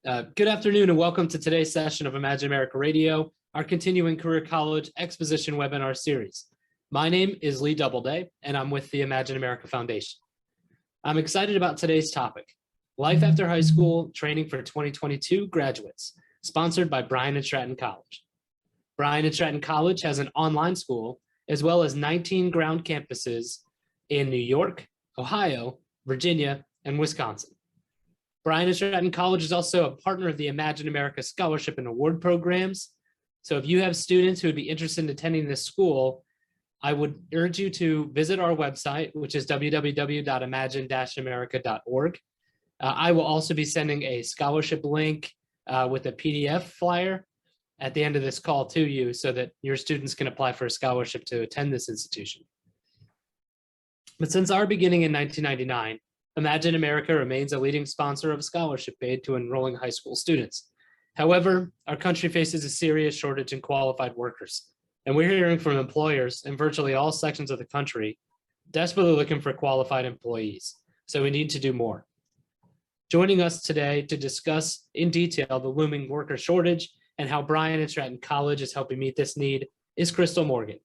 Good afternoon and welcome to today's session of Imagine America Radio, our continuing career college exposition webinar series. My name is Lee Doubleday and I'm with the Imagine America Foundation. I'm excited about today's topic, Life After High School Training for 2022 Graduates, sponsored by Bryant Stratton College. Bryant Stratton College has an online school as well as 19 ground campuses in New York, Ohio, Virginia, and Wisconsin. Bryant Stratton College is also a partner of the Imagine America Scholarship and Award Programs. So if you have students who would be interested in attending this school, I would urge you to visit our website, which is www.imagine-america.org. I will also be sending a scholarship link with a PDF flyer at the end of this call to you so that your students can apply for a scholarship to attend this institution. But since our beginning in 1999, Imagine America remains a leading sponsor of scholarship aid to enrolling high school students. However, our country faces a serious shortage in qualified workers, and we're hearing from employers in virtually all sections of the country desperately looking for qualified employees, so we need to do more. Joining us today to discuss in detail the looming worker shortage and how Bryant Stratton College is helping meet this need is Crystal Morgan.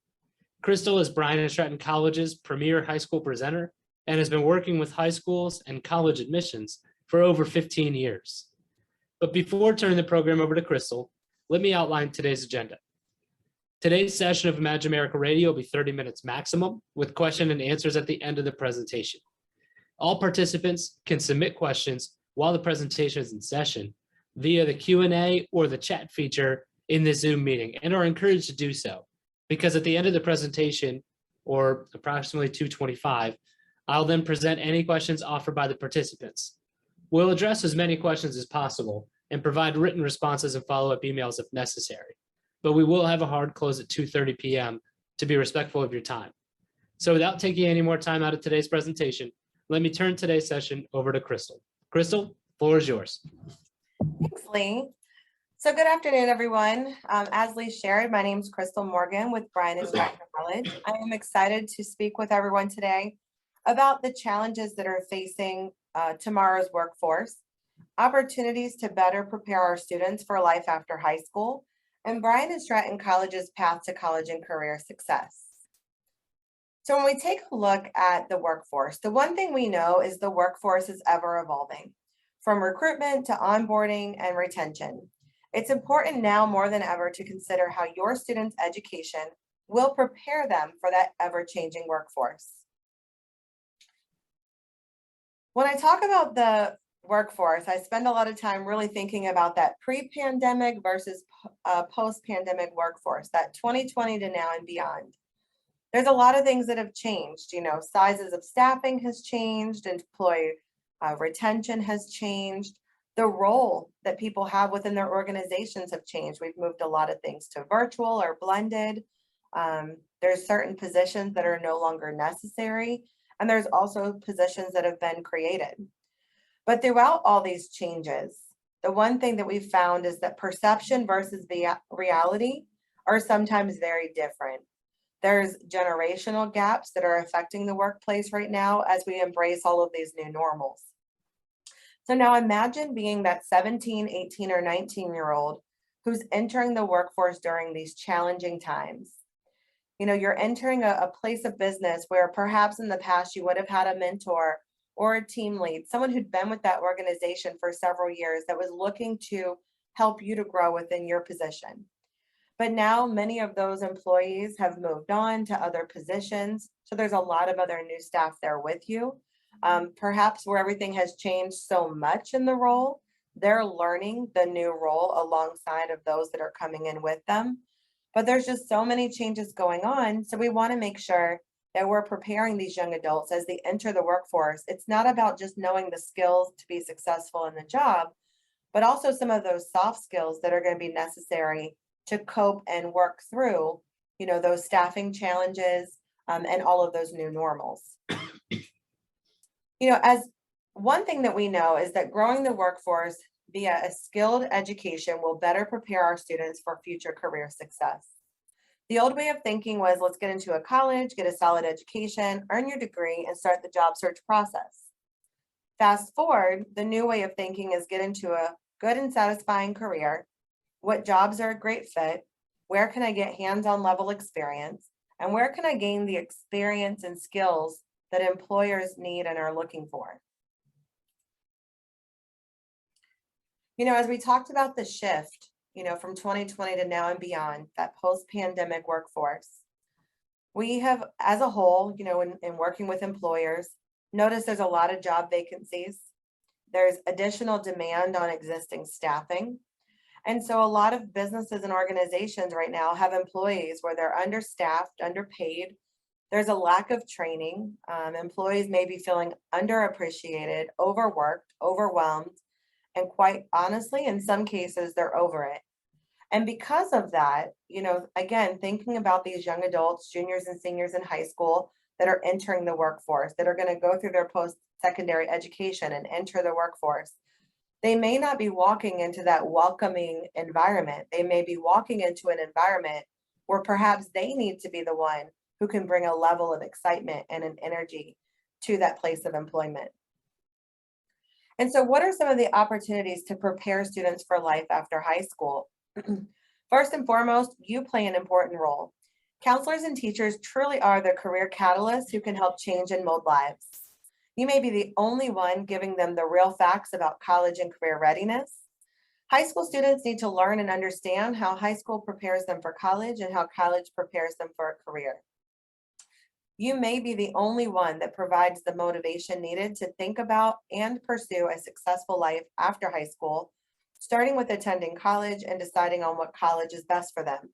Crystal is Bryant Stratton College's premier high school presenter and has been working with high schools and college admissions for over 15 years. But before turning the program over to Crystal, let me outline today's agenda. Today's session of Imagine America Radio will be 30 minutes maximum, with question and answers at the end of the presentation. All participants can submit questions while the presentation is in session via the Q&A or the chat feature in the Zoom meeting, and are encouraged to do so, because at the end of the presentation, or approximately 2:25, I'll then present any questions offered by the participants. We'll address as many questions as possible and provide written responses and follow-up emails if necessary. But we will have a hard close at 2:30 p.m. to be respectful of your time. So without taking any more time out of today's presentation, let me turn today's session over to Crystal. Crystal, the floor is yours. Thanks, Lee. So good afternoon, everyone. As Lee shared, my name is Crystal Morgan with Bryant Stratton College. I am excited to speak with everyone today about the challenges that are facing tomorrow's workforce, opportunities to better prepare our students for life after high school, and Bryant Stratton College's path to college and career success. So when we take a look at the workforce, the one thing we know is the workforce is ever evolving, from recruitment to onboarding and retention. It's important now more than ever to consider how your students' education will prepare them for that ever-changing workforce. When I talk about the workforce, I spend a lot of time really thinking about that pre-pandemic versus post-pandemic workforce, that 2020 to now and beyond. There's a lot of things that have changed. Sizes of staffing has changed, employee retention has changed. The role that people have within their organizations have changed. We've moved a lot of things to virtual or blended. There's certain positions that are no longer necessary. And there's also positions that have been created. But throughout all these changes, the one thing that we've found is that perception versus reality are sometimes very different. There's generational gaps that are affecting the workplace right now as we embrace all of these new normals. So now imagine being that 17, 18, or 19-year-old who's entering the workforce during these challenging times. You're entering a place of business where perhaps in the past you would have had a mentor or a team lead, someone who'd been with that organization for several years that was looking to help you to grow within your position. But now many of those employees have moved on to other positions. So there's a lot of other new staff there with you. Perhaps where everything has changed so much in the role, they're learning the new role alongside of those that are coming in with them. But there's just so many changes going on. So we want to make sure that we're preparing these young adults as they enter the workforce. It's not about just knowing the skills to be successful in the job, but also some of those soft skills that are going to be necessary to cope and work through, those staffing challenges and all of those new normals. As one thing that we know is that growing the workforce via a skilled education will better prepare our students for future career success. The old way of thinking was, let's get into a college, get a solid education, earn your degree, and start the job search process. Fast forward, the new way of thinking is get into a good and satisfying career, what jobs are a great fit, where can I get hands-on level experience, and where can I gain the experience and skills that employers need and are looking for. As we talked about the shift, from 2020 to now and beyond, that post-pandemic workforce, we have, as a whole, in working with employers, noticed there's a lot of job vacancies. There's additional demand on existing staffing. And so a lot of businesses and organizations right now have employees where they're understaffed, underpaid. There's a lack of training. Employees may be feeling underappreciated, overworked, overwhelmed, and quite honestly, in some cases, they're over it. And because of that, again, thinking about these young adults, juniors and seniors in high school that are entering the workforce, that are going to go through their post-secondary education and enter the workforce, they may not be walking into that welcoming environment. They may be walking into an environment where perhaps they need to be the one who can bring a level of excitement and an energy to that place of employment. And so what are some of the opportunities to prepare students for life after high school? First and foremost, you play an important role. Counselors and teachers truly are the career catalysts who can help change and mold lives. You may be the only one giving them the real facts about college and career readiness. High school students need to learn and understand how high school prepares them for college and how college prepares them for a career. You may be the only one that provides the motivation needed to think about and pursue a successful life after high school, starting with attending college and deciding on what college is best for them.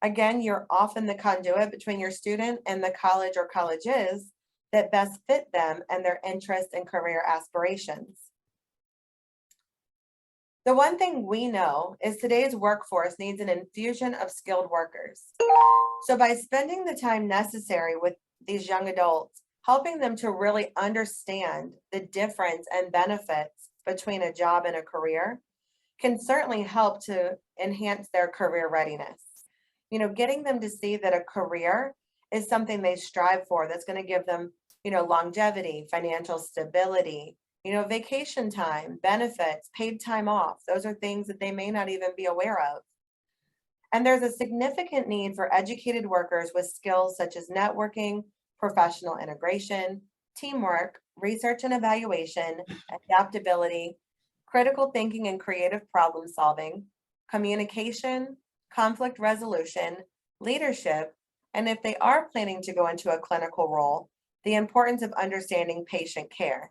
Again, you're often the conduit between your student and the college or colleges that best fit them and their interests and career aspirations. The one thing we know is today's workforce needs an infusion of skilled workers. So by spending the time necessary with these young adults, helping them to really understand the difference and benefits between a job and a career can certainly help to enhance their career readiness. Getting them to see that a career is something they strive for, that's going to give them, longevity, financial stability, vacation time, benefits, paid time off. Those are things that they may not even be aware of. And there's a significant need for educated workers with skills such as networking, professional integration, teamwork, research and evaluation, adaptability, critical thinking and creative problem solving, communication, conflict resolution, leadership, and if they are planning to go into a clinical role, the importance of understanding patient care.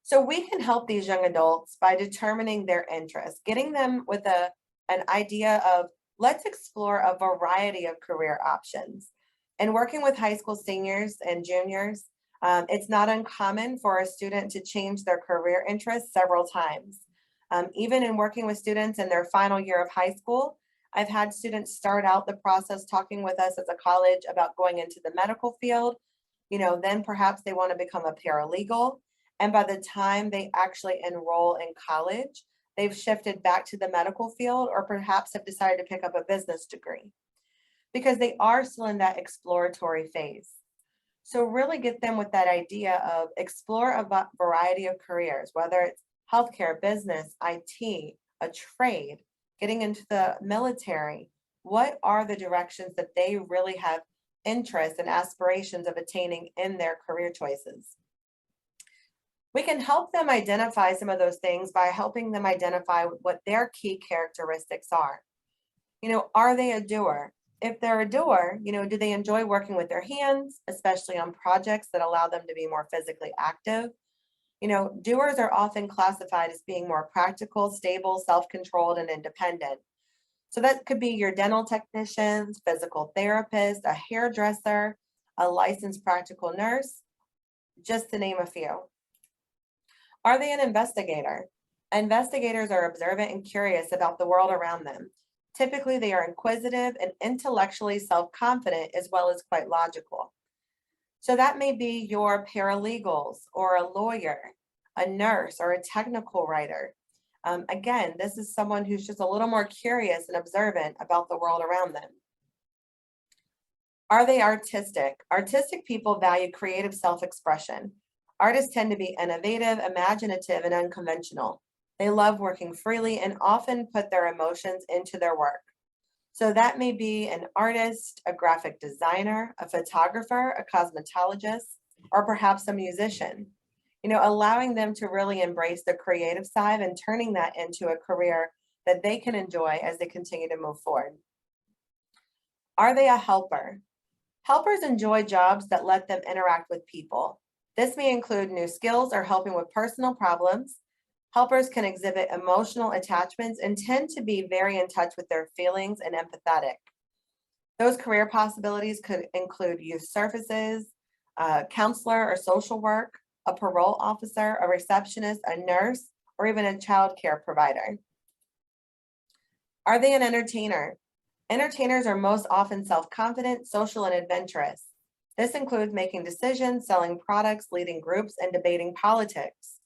So we can help these young adults by determining their interests, getting them with an idea of, let's explore a variety of career options. And working with high school seniors and juniors, it's not uncommon for a student to change their career interests several times. Even in working with students in their final year of high school, I've had students start out the process talking with us as a college about going into the medical field. Then perhaps they want to become a paralegal. And by the time they actually enroll in college, they've shifted back to the medical field or perhaps have decided to pick up a business degree because they are still in that exploratory phase. So really get them with that idea of explore a variety of careers, whether it's healthcare, business, IT, a trade, getting into the military. What are the directions that they really have interest and aspirations of attaining in their career choices? We can help them identify some of those things by helping them identify what their key characteristics are. Are they a doer? If they're a doer, do they enjoy working with their hands, especially on projects that allow them to be more physically active? Doers are often classified as being more practical, stable, self-controlled, and independent. So that could be your dental technicians, physical therapist, a hairdresser, a licensed practical nurse, just to name a few. Are they an investigator? Investigators are observant and curious about the world around them. Typically, they are inquisitive and intellectually self-confident as well as quite logical. So that may be your paralegals or a lawyer, a nurse, or a technical writer. Again, this is someone who's just a little more curious and observant about the world around them. Are they artistic? Artistic people value creative self-expression. Artists tend to be innovative, imaginative, and unconventional. They love working freely and often put their emotions into their work. So that may be an artist, a graphic designer, a photographer, a cosmetologist, or perhaps a musician. Allowing them to really embrace the creative side and turning that into a career that they can enjoy as they continue to move forward. Are they a helper? Helpers enjoy jobs that let them interact with people. This may include new skills or helping with personal problems. Helpers can exhibit emotional attachments and tend to be very in touch with their feelings and empathetic. Those career possibilities could include youth services, a counselor or social work, a parole officer, a receptionist, a nurse, or even a child care provider. Are they an entertainer? Entertainers are most often self-confident, social, and adventurous. This includes making decisions, selling products, leading groups, and debating politics.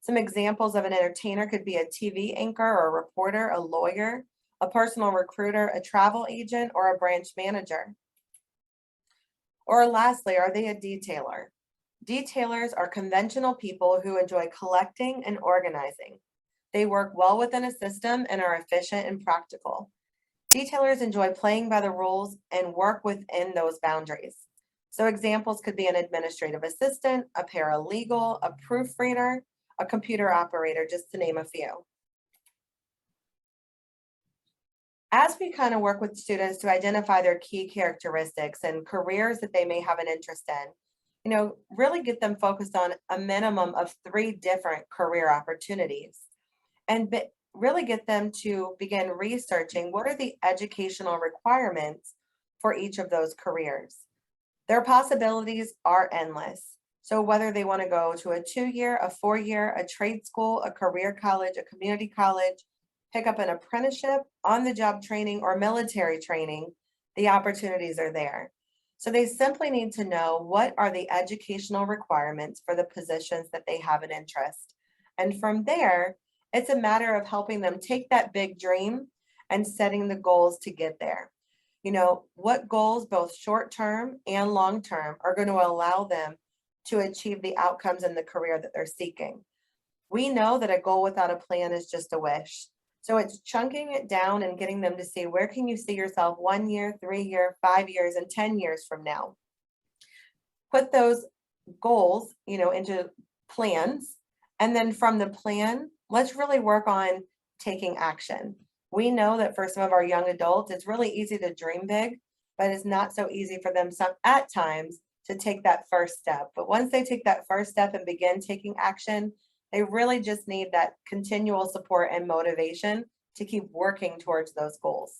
Some examples of an entertainer could be a TV anchor or a reporter, a lawyer, a personal recruiter, a travel agent, or a branch manager. Or lastly, are they a detailer? Detailers are conventional people who enjoy collecting and organizing. They work well within a system and are efficient and practical. Detailers enjoy playing by the rules and work within those boundaries. So examples could be an administrative assistant, a paralegal, a proofreader, a computer operator, just to name a few. As we kind of work with students to identify their key characteristics and careers that they may have an interest in, really get them focused on a minimum of 3 different career opportunities and really get them to begin researching what are the educational requirements for each of those careers. Their possibilities are endless. So whether they want to go to a 2-year, a 4-year, a trade school, a career college, a community college, pick up an apprenticeship, on-the-job training, or military training, the opportunities are there. So they simply need to know what are the educational requirements for the positions that they have an interest. And from there, it's a matter of helping them take that big dream and setting the goals to get there. What goals, both short-term and long-term, are going to allow them to achieve the outcomes in the career that they're seeking. We know that a goal without a plan is just a wish. So it's chunking it down and getting them to see where can you see yourself 1 year, 3 year, 5 years, and 10 years from now. Put those goals, into plans. And then from the plan, let's really work on taking action. We know that for some of our young adults, it's really easy to dream big, but it's not so easy for them at times to take that first step. But once they take that first step and begin taking action, they really just need that continual support and motivation to keep working towards those goals.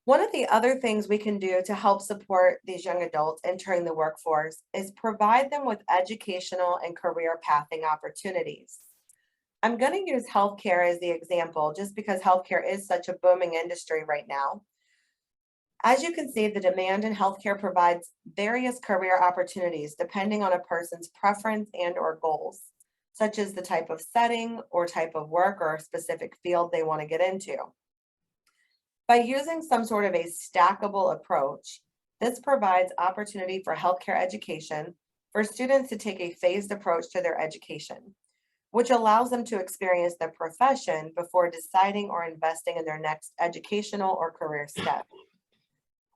One of the other things we can do to help support these young adults entering the workforce is provide them with educational and career pathing opportunities. I'm going to use healthcare as the example just because healthcare is such a booming industry right now. As you can see, the demand in healthcare provides various career opportunities depending on a person's preference and or goals, such as the type of setting or type of work or a specific field they want to get into. By using some sort of a stackable approach, this provides opportunity for healthcare education for students to take a phased approach to their education, which allows them to experience their profession before deciding or investing in their next educational or career step.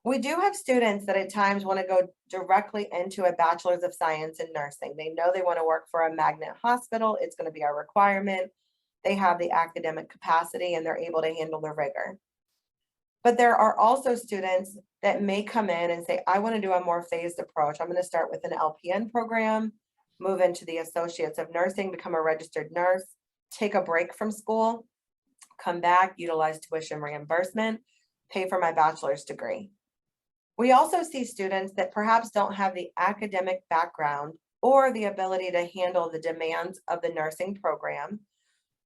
We do have students that at times want to go directly into a bachelor's of science in nursing. They know they want to work for a magnet hospital. It's going to be a requirement. They have the academic capacity and they're able to handle the rigor. But there are also students that may come in and say, I want to do a more phased approach. I'm going to start with an LPN program, move into the Associates of Nursing, become a registered nurse, take a break from school, come back, utilize tuition reimbursement, pay for my bachelor's degree. We also see students that perhaps don't have the academic background or the ability to handle the demands of the nursing program,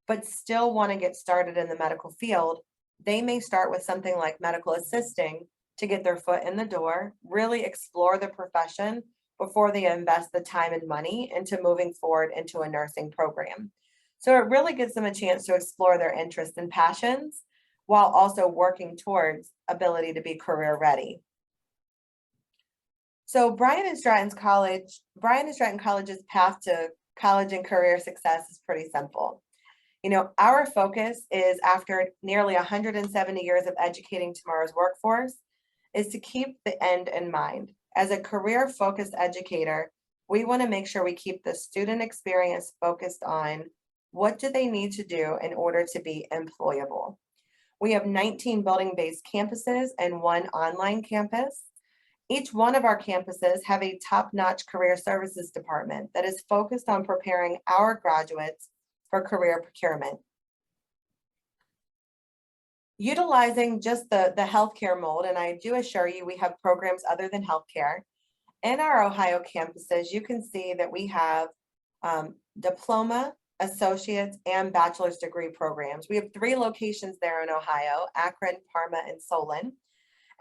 but still want to get started in the medical field. They may start with something like medical assisting to get their foot in the door, really explore the profession before they invest the time and money into moving forward into a nursing program. So it really gives them a chance to explore their interests and passions while also working towards ability to be career ready. So Bryant and Stratton College's path to college and career success is pretty simple. Our focus is, after nearly 170 years of educating tomorrow's workforce, is to keep the end in mind. As a career-focused educator, we want to make sure we keep the student experience focused on what do they need to do in order to be employable. We have 19 building-based campuses and 1 online campus. Each one of our campuses have a top-notch career services department that is focused on preparing our graduates for career procurement. Utilizing just the healthcare mold, and I do assure you we have programs other than healthcare. In our Ohio campuses, you can see that we have diploma, associates, and bachelor's degree programs. We have 3 locations there in Ohio: Akron, Parma, and Solon.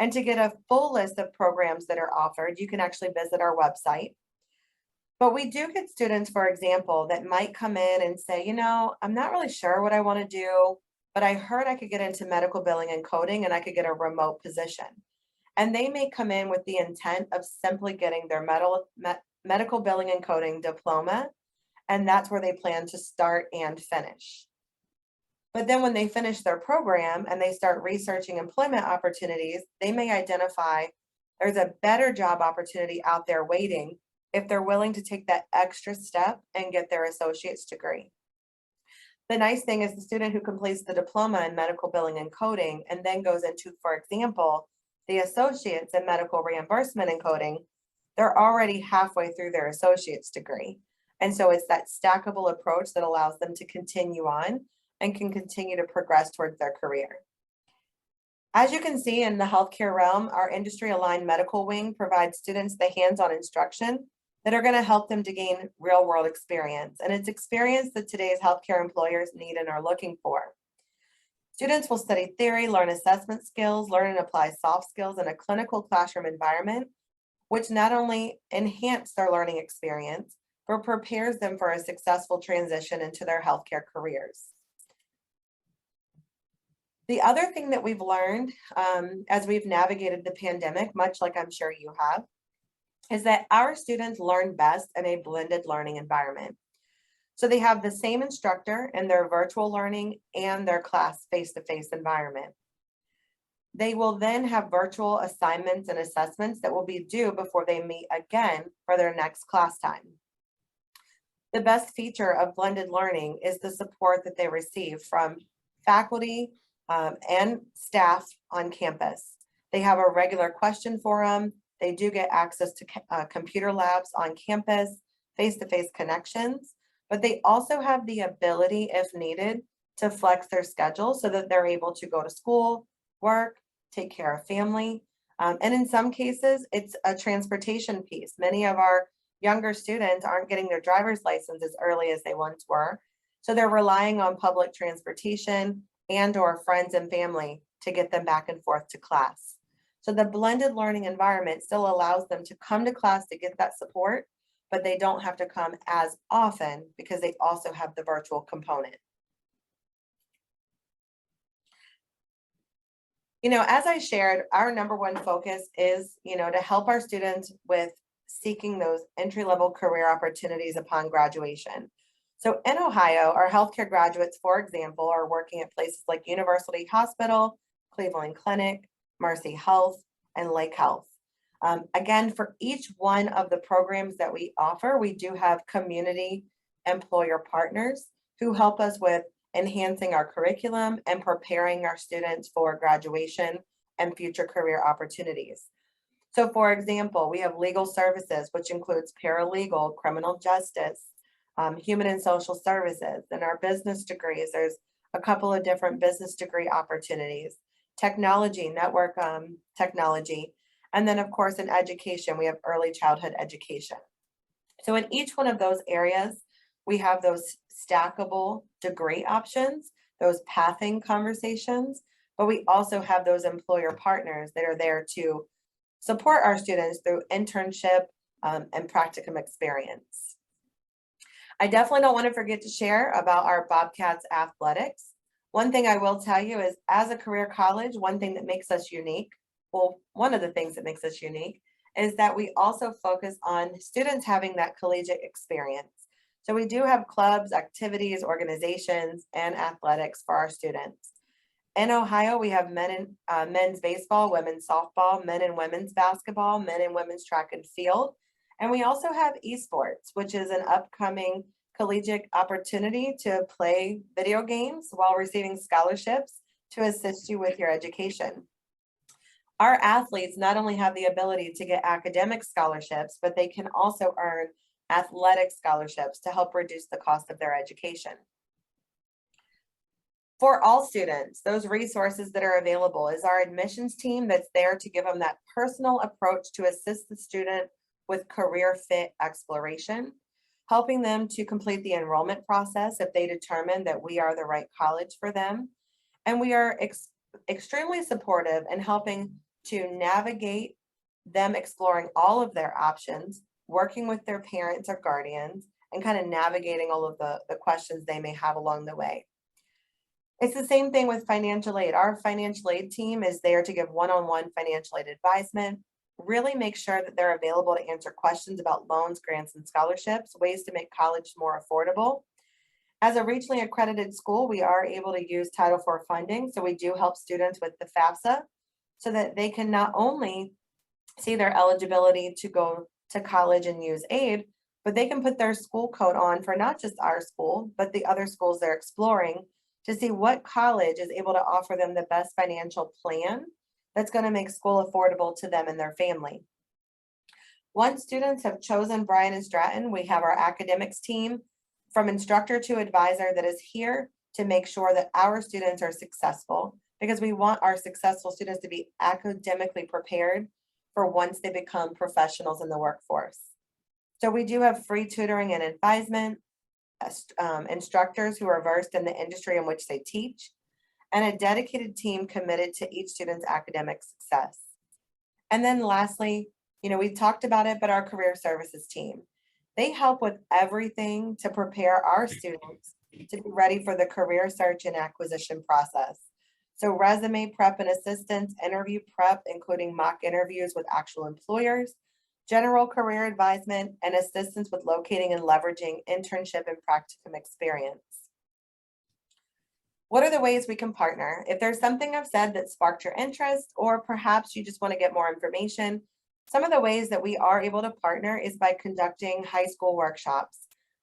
And to get a full list of programs that are offered, you can actually visit our website. But we do get students, for example, that might come in and say, I'm not really sure what I want to do, but I heard I could get into medical billing and coding and I could get a remote position. And they may come in with the intent of simply getting their medical billing and coding diploma, and that's where they plan to start and finish. But then when they finish their program and they start researching employment opportunities, they may identify there's a better job opportunity out there waiting if they're willing to take that extra step and get their associate's degree. The nice thing is, the student who completes the diploma in medical billing and coding and then goes into, for example, the associates in medical reimbursement and coding, they're already halfway through their associate's degree. And so it's that stackable approach that allows them to continue on and can continue to progress towards their career. As you can see, in the healthcare realm, our industry-aligned medical wing provides students the hands-on instruction that are going to help them to gain real-world experience. And it's experience that today's healthcare employers need and are looking for. Students will study theory, learn assessment skills, learn and apply soft skills in a clinical classroom environment, which not only enhance their learning experience, but prepares them for a successful transition into their healthcare careers. The other thing that we've learned as we've navigated the pandemic, much like I'm sure you have, is that our students learn best in a blended learning environment. So they have the same instructor in their virtual learning and their class face-to-face environment. They will then have virtual assignments and assessments that will be due before they meet again for their next class time. The best feature of blended learning is the support that they receive from faculty and staff on campus. They have a regular question forum. They do get access to computer labs on campus, face-to-face connections, but they also have the ability, if needed, to flex their schedule so that they're able to go to school, work, take care of family. And in some cases, it's a transportation piece. Many of our younger students aren't getting their driver's license as early as they once were. So they're relying on public transportation and or friends and family to get them back and forth to class. So the blended learning environment still allows them to come to class to get that support, but they don't have to come as often because they also have the virtual component. As I shared, our number one focus is, to help our students with seeking those entry-level career opportunities upon graduation. So in Ohio, our healthcare graduates, for example, are working at places like University Hospital, Cleveland Clinic, Mercy Health, and Lake Health. Again, for each one of the programs that we offer, we do have community employer partners who help us with enhancing our curriculum and preparing our students for graduation and future career opportunities. So for example, we have legal services, which includes paralegal, criminal justice, human and social services. And our business degrees, there's a couple of different business degree opportunities, technology, network technology, and then of course in education, we have early childhood education. So in each one of those areas, we have those stackable degree options, those pathing conversations, but we also have those employer partners that are there to support our students through internship and practicum experience. I definitely don't want to forget to share about our Bobcats Athletics. One thing I will tell you is, as a career college, one thing that makes us unique, well, one of the things that makes us unique is that we also focus on students having that collegiate experience. So we do have clubs, activities, organizations, and athletics for our students. In Ohio, we have men's baseball, women's softball, men and women's basketball, men and women's track and field. And we also have esports, which is an upcoming collegiate opportunity to play video games while receiving scholarships to assist you with your education. Our athletes not only have the ability to get academic scholarships, but they can also earn athletic scholarships to help reduce the cost of their education. For all students, those resources that are available is our admissions team that's there to give them that personal approach to assist the student with career fit exploration, helping them to complete the enrollment process if they determine that we are the right college for them. And we are extremely supportive in helping to navigate them exploring all of their options, working with their parents or guardians, and kind of navigating all of the questions they may have along the way. It's the same thing with financial aid. Our financial aid team is there to give one-on-one financial aid advisement, really make sure that they're available to answer questions about loans, grants, and scholarships, ways to make college more affordable. As a regionally accredited school, we are able to use Title IV funding, so we do help students with the FAFSA so that they can not only see their eligibility to go to college and use aid, but they can put their school code on for not just our school, but the other schools they're exploring to see what college is able to offer them the best financial plan that's going to make school affordable to them and their family. Once students have chosen Bryant Stratton, we have our academics team from instructor to advisor that is here to make sure that our students are successful, because we want our successful students to be academically prepared for once they become professionals in the workforce. So we do have free tutoring and advisement, instructors who are versed in the industry in which they teach, and a dedicated team committed to each student's academic success. And then lastly, we talked about it, but our career services team, they help with everything to prepare our students to be ready for the career search and acquisition process. So resume prep and assistance, interview prep, including mock interviews with actual employers, general career advisement, and assistance with locating and leveraging internship and practicum experience. What are the ways we can partner? If there's something I've said that sparked your interest, or perhaps you just want to get more information, some of the ways that we are able to partner is by conducting high school workshops.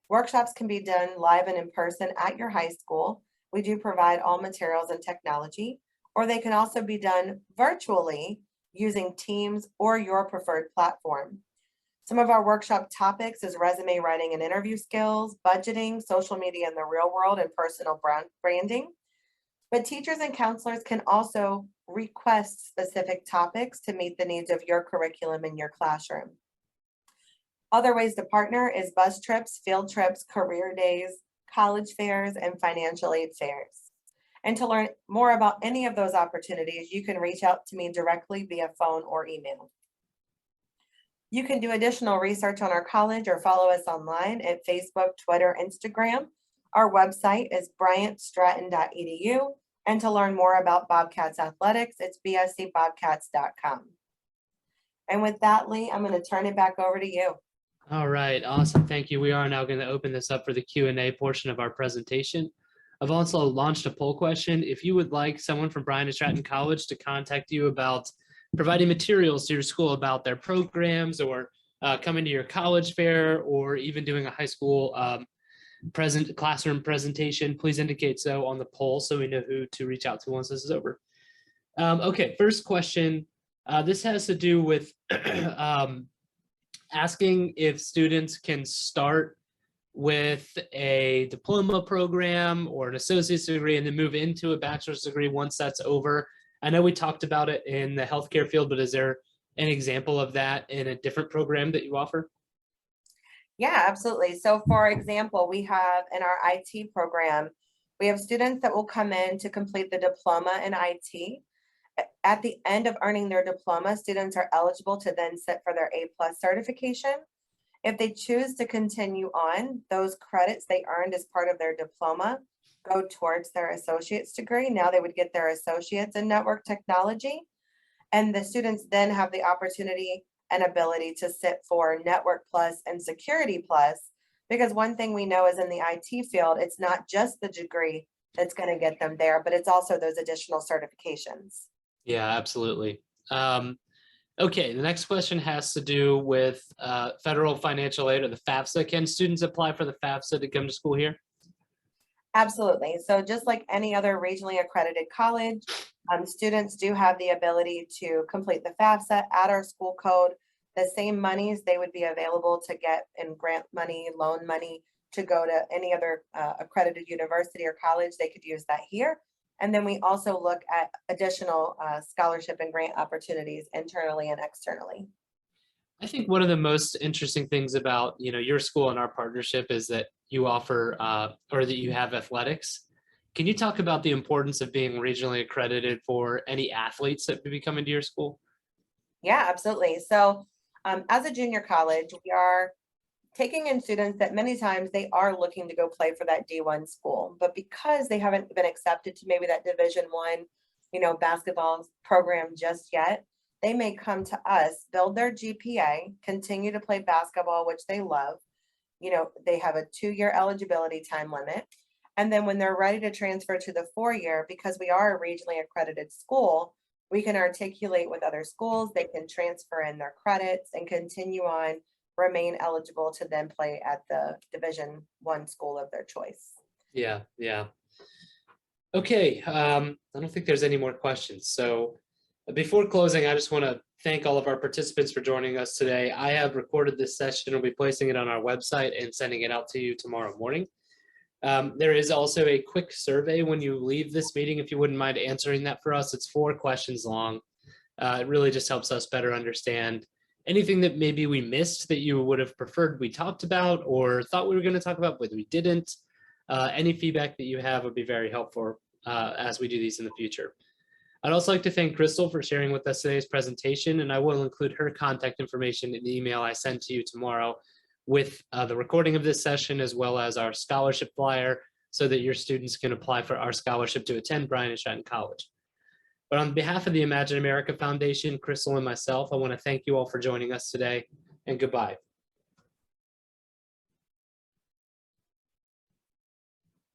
Workshops can be done live and in person at your high school. We do provide all materials and technology, or they can also be done virtually using Teams or your preferred platform. Some of our workshop topics is resume writing and interview skills, budgeting, social media in the real world, and personal branding. But teachers and counselors can also request specific topics to meet the needs of your curriculum in your classroom. Other ways to partner is bus trips, field trips, career days, college fairs, and financial aid fairs. And to learn more about any of those opportunities, you can reach out to me directly via phone or email. You can do additional research on our college or follow us online at Facebook, Twitter, Instagram. Our website is bryantstratton.edu. And to learn more about Bobcats Athletics, it's bscbobcats.com. And with that, Lee, I'm going to turn it back over to you. All right, awesome. Thank you. We are now going to open this up for the Q&A portion of our presentation. I've also launched a poll question. If you would like someone from Bryant Stratton College to contact you about providing materials to your school about their programs, or coming to your college fair, or even doing a high school classroom presentation, please indicate so on the poll so we know who to reach out to once this is over. Okay, first question. This has to do with asking if students can start with a diploma program or an associate's degree and then move into a bachelor's degree once that's over. I know we talked about it in the healthcare field, but is there an example of that in a different program that you offer? Yeah, absolutely. So for example, we have in our IT program, we have students that will come in to complete the diploma in IT. At the end of earning their diploma, students are eligible to then sit for their A+ certification. If they choose to continue on, those credits they earned as part of their diploma go towards their associate's degree. Now they would get their associates in network technology. And the students then have the opportunity an ability to sit for Network Plus and Security Plus. Because one thing we know is in the IT field, it's not just the degree that's going to get them there, but it's also those additional certifications. Yeah, absolutely. Okay, the next question has to do with federal financial aid or the FAFSA. Can students apply for the FAFSA to come to school here? Absolutely. So just like any other regionally accredited college, students do have the ability to complete the FAFSA at our school code. The same monies they would be available to get in grant money, loan money to go to any other accredited university or college, they could use that here. And then we also look at additional scholarship and grant opportunities internally and externally. I think one of the most interesting things about your school and our partnership is that you offer or that you have athletics. Can you talk about the importance of being regionally accredited for any athletes that would be coming to your school? Yeah, absolutely. So as a junior college, we are taking in students that many times they are looking to go play for that D1 school, but because they haven't been accepted to maybe that Division 1, basketball program just yet, they may come to us, build their GPA, continue to play basketball, which they love. They have a 2-year eligibility time limit. And then when they're ready to transfer to the 4-year, because we are a regionally accredited school, we can articulate with other schools, they can transfer in their credits and continue on, remain eligible to then play at the Division 1 school of their choice. Yeah, yeah. Okay, I don't think there's any more questions. So before closing, I just want to thank all of our participants for joining us today. I have recorded this session. We'll be placing it on our website and sending it out to you tomorrow morning. There is also a quick survey when you leave this meeting, if you wouldn't mind answering that for us. It's 4 questions long. It really just helps us better understand anything that maybe we missed that you would have preferred we talked about or thought we were going to talk about, but we didn't. Any feedback that you have would be very helpful as we do these in the future. I'd also like to thank Crystal for sharing with us today's presentation, and I will include her contact information in the email I send to you tomorrow with the recording of this session, as well as our scholarship flyer, so that your students can apply for our scholarship to attend Bryant Stratton College. But on behalf of the Imagine America Foundation, Crystal and myself, I want to thank you all for joining us today, and goodbye.